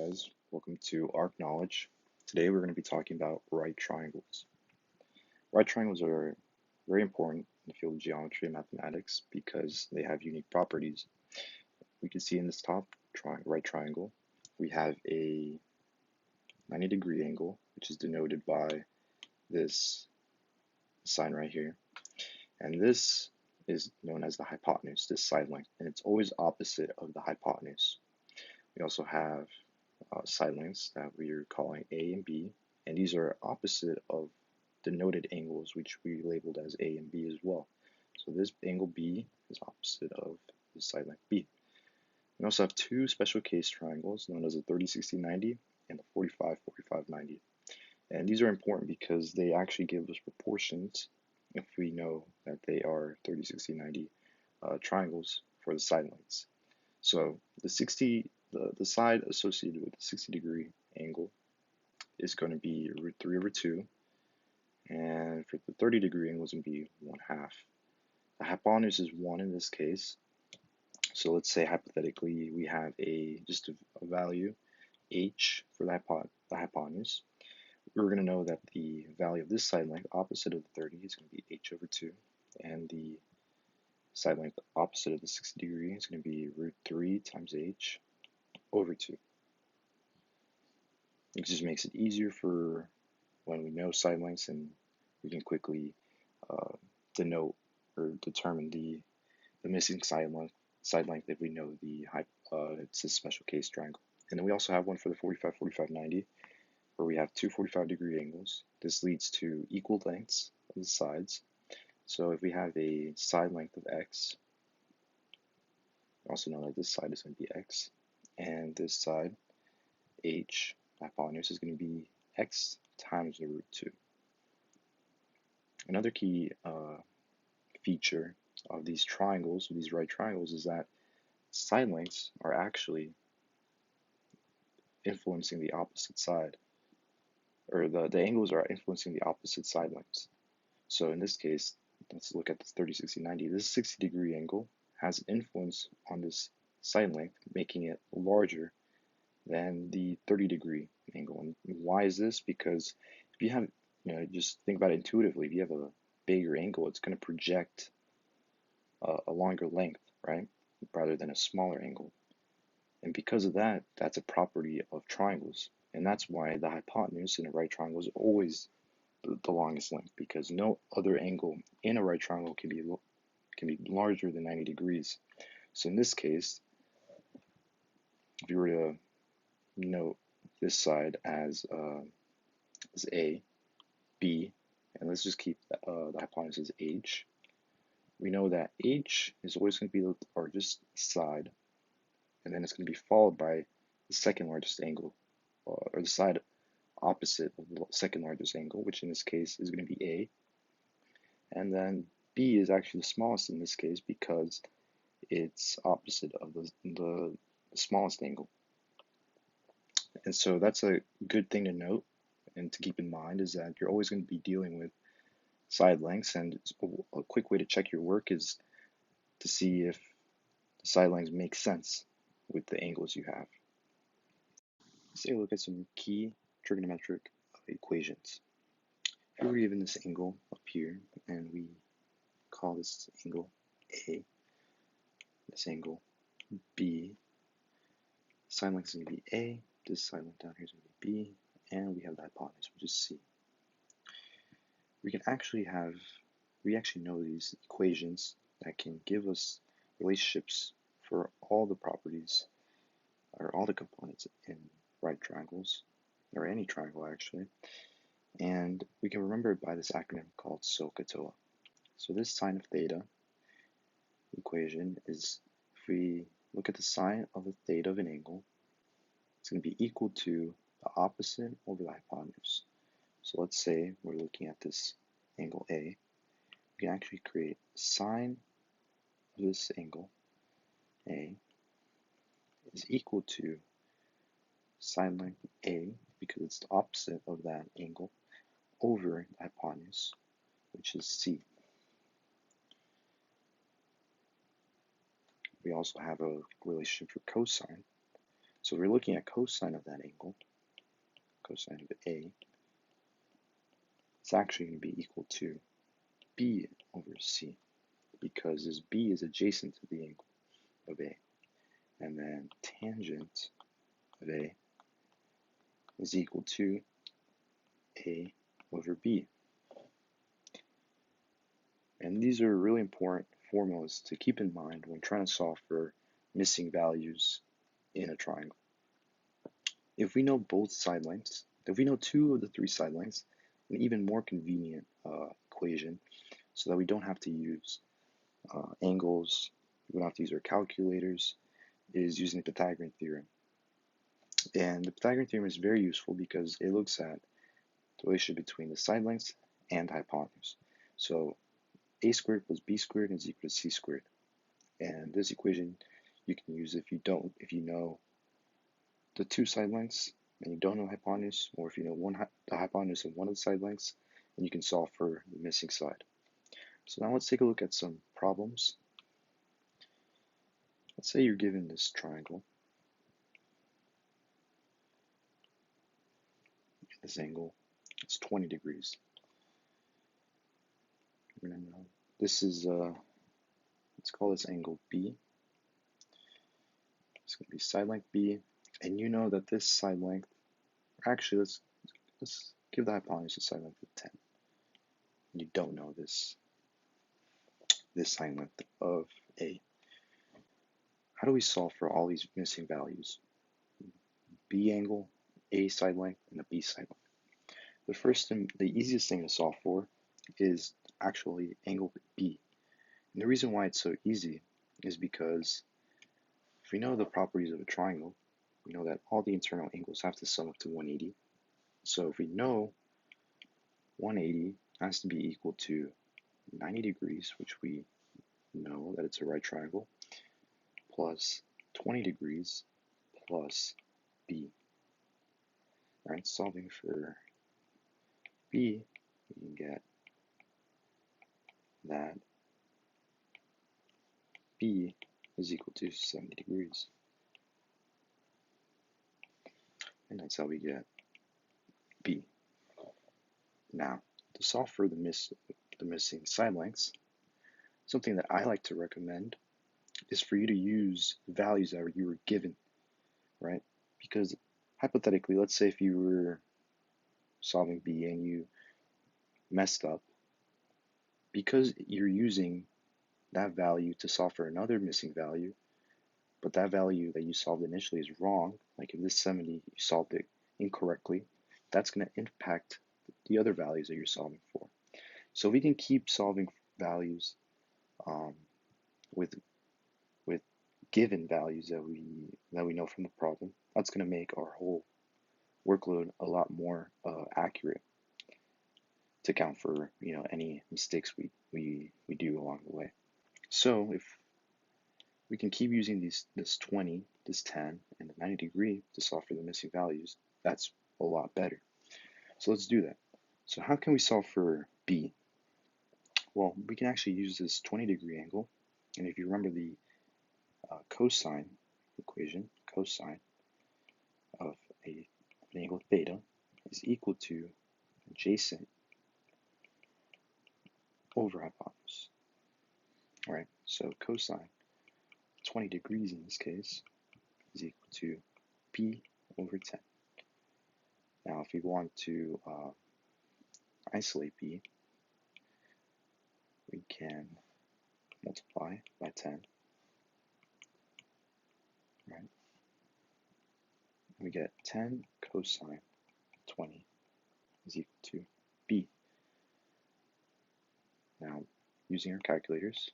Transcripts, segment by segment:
guys, welcome to Arc Knowledge. Today we're going to be talking about right triangles. Right triangles are very important in the field of geometry and mathematics because they have unique properties. We can see in this top right triangle, we have a 90-degree angle, which is denoted by this sign right here. And this is known as the hypotenuse, this side length, and it's always opposite of the hypotenuse. We also have side lengths that we are calling A and B, and these are opposite of denoted angles, which we labeled as A and B as well. So this angle B is opposite of the side length B. We also have two special case triangles known as the 30-60-90 and the 45-45-90. And these are important because they actually give us proportions if we know that they are 30-60-90 triangles for the side lengths. So the side associated with the 60-degree angle is going to be root 3 over 2, and for the 30-degree angle is going to be 1/2. The hypotenuse is 1 in this case, so let's say hypothetically we have just a value h for the hypotenuse. We're going to know that the value of this side length opposite of the 30 is going to be h over 2, and the side length opposite of the 60-degree is going to be root 3 times h over 2. It just makes it easier for when we know side lengths, and we can quickly denote or determine the missing side length if we know it's a special case triangle. And then we also have one for the 45-45-90, where we have two 45-degree angles. This leads to equal lengths of the sides. So if we have a side length of x, we also know that this side is going to be x, and this side, h, hypotenuse, is going to be x times the root 2. Another key feature of these triangles, these right triangles, is that side lengths are actually influencing the opposite side, or the angles are influencing the opposite side lengths. So in this case, let's look at this 30-60-90. This 60-degree angle has influence on this side length, making it larger than the 30-degree angle. And why is this? Because if you have, just think about it intuitively, if you have a bigger angle, it's going to project a longer length, right, rather than a smaller angle. And because of that, that's a property of triangles. And that's why the hypotenuse in a right triangle is always the longest length, because no other angle in a right triangle can be larger than 90 degrees. So in this case, if you were to note this side as A, B, and let's just keep the hypotenuse as h, we know that h is always going to be the largest side, and then it's going to be followed by the second largest angle, or the side opposite of the second largest angle, which in this case is going to be A. And then B is actually the smallest in this case because it's opposite of the smallest angle. And so that's a good thing to note and to keep in mind, is that you're always going to be dealing with side lengths, and a quick way to check your work is to see if the side lengths make sense with the angles you have. Let's take a look at some key trigonometric equations. If we were given this angle up here, and we call this angle A, this angle B, side length is going to be A, this side length down here is going to be B, and we have the hypotenuse, which is C. We actually know these equations that can give us relationships for all the properties, or all the components in right triangles, or any triangle actually, and we can remember it by this acronym called Sohcahtoa. So this sine of theta equation is, if we look at the sine of the theta of an angle, it's going to be equal to the opposite over the hypotenuse. So let's say we're looking at this angle A. We can actually create sine of this angle A is equal to sine length A, because it's the opposite of that angle, over the hypotenuse, which is C. We also have a relationship for cosine. So we're looking at cosine of that angle, cosine of A, it's actually going to be equal to B over C, because this B is adjacent to the angle of A. And then tangent of A is equal to A over B. And these are really important formulas to keep in mind when trying to solve for missing values in a triangle. If we know both side lengths, if we know 2 of the 3 side lengths, an even more convenient equation, so that we don't have to use angles, we don't have to use our calculators, is using the Pythagorean theorem. And the Pythagorean theorem is very useful because it looks at the relationship between the side lengths and hypotenuse. So a squared plus b squared is equal to c squared. And this equation you can use if you know the 2 side lengths and you don't know hypotenuse, or if you know the hypotenuse of one of the side lengths, and you can solve for the missing side. So now let's take a look at some problems. Let's say you're given this triangle, this angle, it's 20 degrees. This is, let's call this angle B. It's going to be side length B, and you know that this side length, actually let's give the hypotenuse a side length of 10. You don't know this side length of A. How do we solve for all these missing values? B angle, A side length, and a B side length. The first and the easiest thing to solve for is actually angle B. And the reason why it's so easy is because if we know the properties of a triangle, we know that all the internal angles have to sum up to 180. So if we know 180 has to be equal to 90 degrees, which we know that it's a right triangle, plus 20 degrees plus B. Alright, solving for B, we can get that B is equal to 70 degrees. And that's how we get B. Now, to solve for the missing side lengths, something that I like to recommend is for you to use values that you were given, right? Because hypothetically, let's say if you were solving B and you messed up, because you're using that value to solve for another missing value, but that value that you solved initially is wrong, like if this 70, you solved it incorrectly, that's going to impact the other values that you're solving for. So we can keep solving values with given values that we know from the problem. That's going to make our whole workload a lot more accurate to account for any mistakes we do along the way. So if we can keep using this 20, this 10, and the 90 degree to solve for the missing values, that's a lot better. So let's do that. So how can we solve for B? Well, we can actually use this 20 degree angle, and if you remember the cosine equation, cosine of an angle theta is equal to adjacent over hypotenuse. All right, so cosine 20 degrees in this case is equal to B over 10. Now, if we want to isolate B, we can multiply by 10, right? We get 10 cosine 20 is equal to B. Now, using our calculators,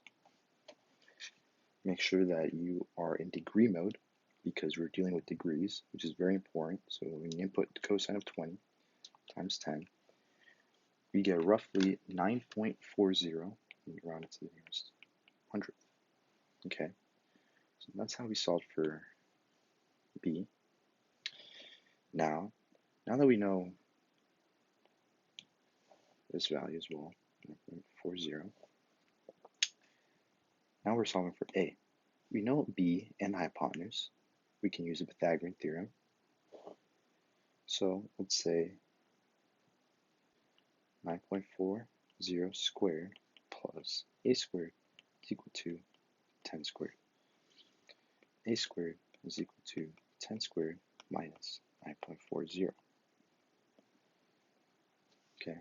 make sure that you are in degree mode because we're dealing with degrees, which is very important. So when you input the cosine of 20 times 10, we get roughly 9.40, and you round it to the nearest hundredth. Okay, so that's how we solved for B. Now that we know this value as well, 9.40, now we're solving for A. We know B and the hypotenuse. we can use the Pythagorean theorem. So let's say 9.40 squared plus a squared is equal to 10 squared. A squared is equal to 10 squared minus 9.40. Okay,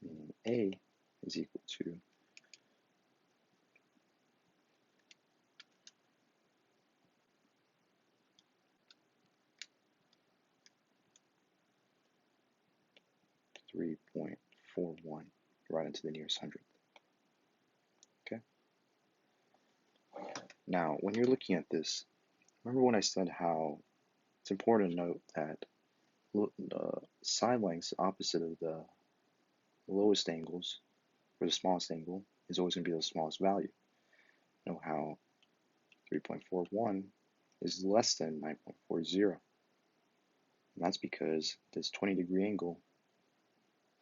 meaning A is equal to 3.41 right into the nearest hundredth. Okay. Now, when you're looking at this, remember when I said how it's important to note that the side lengths opposite of the lowest angles, or the smallest angle, is always going to be the smallest value. You know how 3.41 is less than 9.40. And that's because this 20-degree angle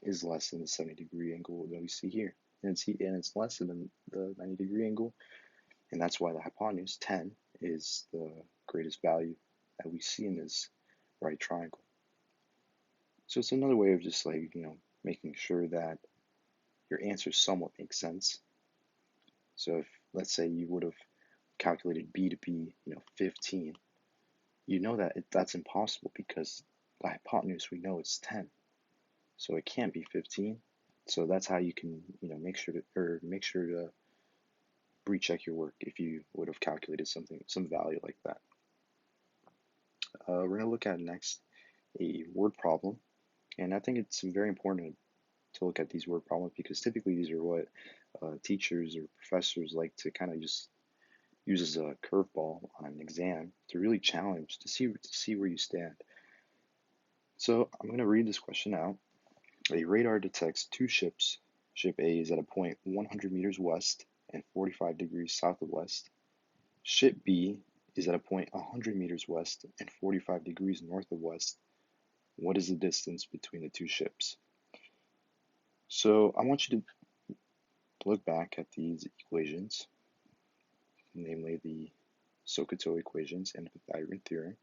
is less than the 70-degree angle that we see here. And it's less than the 90-degree angle, and that's why the hypotenuse, 10, is the greatest value that we see in this right triangle. So it's another way of just making sure that your answer somewhat makes sense. So if, let's say, you would have calculated B to be 15, you know that that's impossible because the hypotenuse, we know it's 10. So it can't be 15. So that's how you can make sure to recheck your work if you would have calculated some value like that. We're going to look at next a word problem, and I think it's very important to look at these word problems because typically these are what teachers or professors like to kind of just use as a curveball on an exam to really challenge to see where you stand. So I'm going to read this question out. A radar detects two ships. Ship A is at a point 100 meters west and 45 degrees south of west. Ship B is at a point 100 meters west and 45 degrees north of west. What is the distance between the two ships? So I want you to look back at these equations, namely the Sohcahtoa equations and the Pythagorean theorem,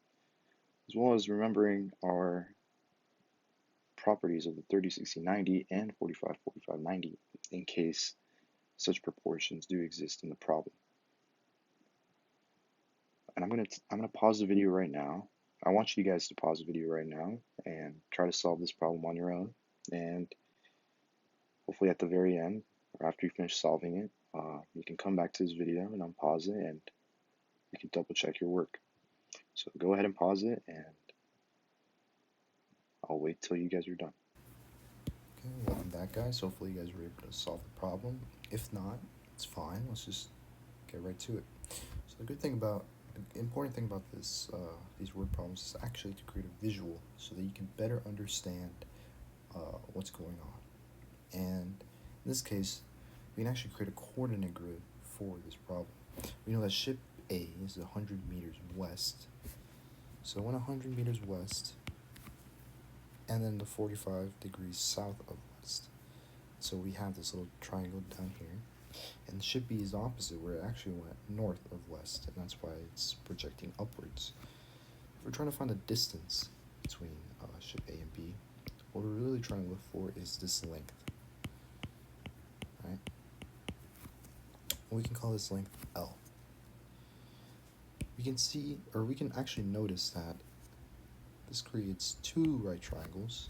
as well as remembering our properties of the 30, 60, 90 and 45, 45, 90 in case such proportions do exist in the problem. And I'm gonna pause the video right now. I want you guys to pause the video right now and try to solve this problem on your own. And hopefully at the very end, or after you finish solving it, you can come back to this video and unpause it and you can double check your work. So go ahead and pause it and I'll wait till you guys are done. Okay, welcome back, guys. Hopefully you guys were able to solve the problem. If not, it's fine. Let's just get right to it. So the important thing about these word problems is actually to create a visual so that you can better understand what's going on. And in this case, we can actually create a coordinate grid for this problem. We know that ship A is 100 meters west. So 100 meters west, and then the 45 degrees south of west. So we have this little triangle down here, and ship B is opposite, where it actually went north of west, and that's why it's projecting upwards. If we're trying to find the distance between ship A and B, what we're really trying to look for is this length, right? We can call this length L. We can actually notice that this creates two right triangles.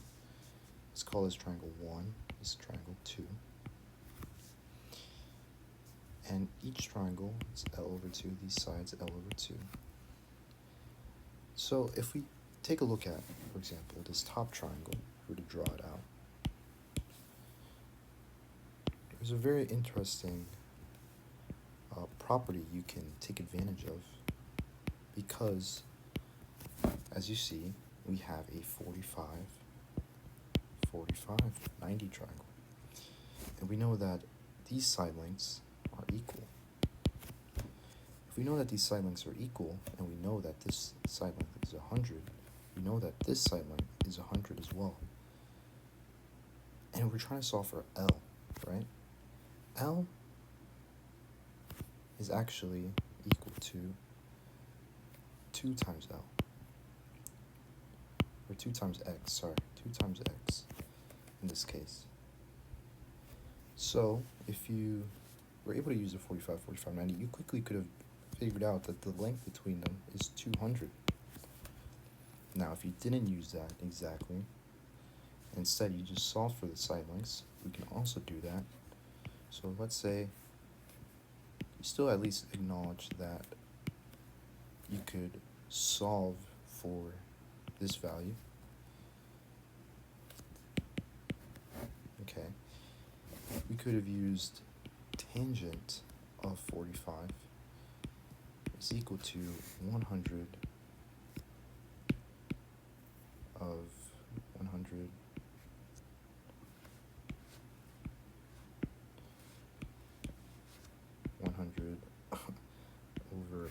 Let's call this triangle 1, this triangle 2. And each triangle is L over 2, these sides L over 2. So if we take a look at, for example, this top triangle, if we were to draw it out, there's a very interesting property you can take advantage of because, as you see, we have a 45, 45, 90 triangle. And we know that these side lengths are equal. If we know that these side lengths are equal, and we know that this side length is 100, we know that this side length is 100 as well. And we're trying to solve for L, right? L is actually equal to 2 times L. Or 2 times x, sorry. 2 times x in this case. So, if you were able to use the 45, 45, 90, you quickly could have figured out that the length between them is 200. Now, if you didn't use that exactly, instead you just solve for the side lengths, we can also do that. So let's say you still at least acknowledge that you could solve for this value. Okay. We could have used tangent of 45 is equal to 100 of 100 100 over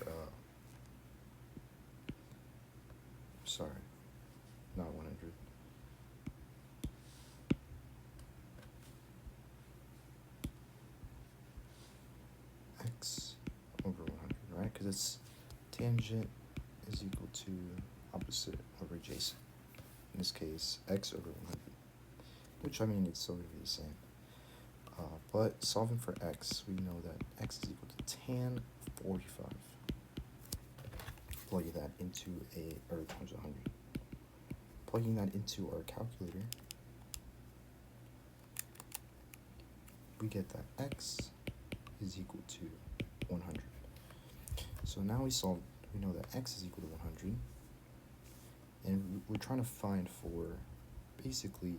sorry, not 100. X over 100, right? Because it's tangent is equal to opposite over adjacent. In this case, x over 100, which I mean it's still going to be the same. But solving for x, we know that x is equal to tan 45. Plug that into or times 100. Plugging that into our calculator, we get that x is equal to 100. So now we know that x is equal to 100, and we're trying to find for basically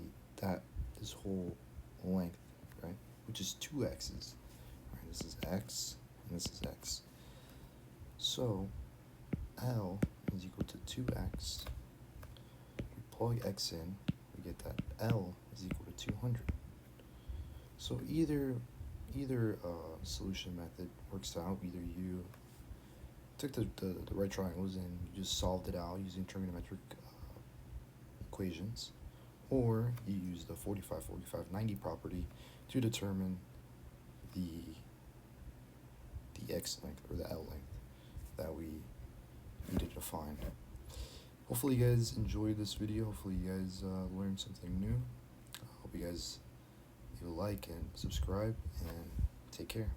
this whole length, right? Which is 2 x's. Right, this is x and this is x. So L is equal to 2x. We plug x in, we get that L is equal to 200. So either solution method works out. Either you took the right triangles and you just solved it out using trigonometric equations, or you use the 45, 45, 90 property to determine the x length or the L length that we needed to find. Hopefully you guys enjoyed this video. Hopefully you guys learned something new. I hope you guys leave a like and subscribe, and take care.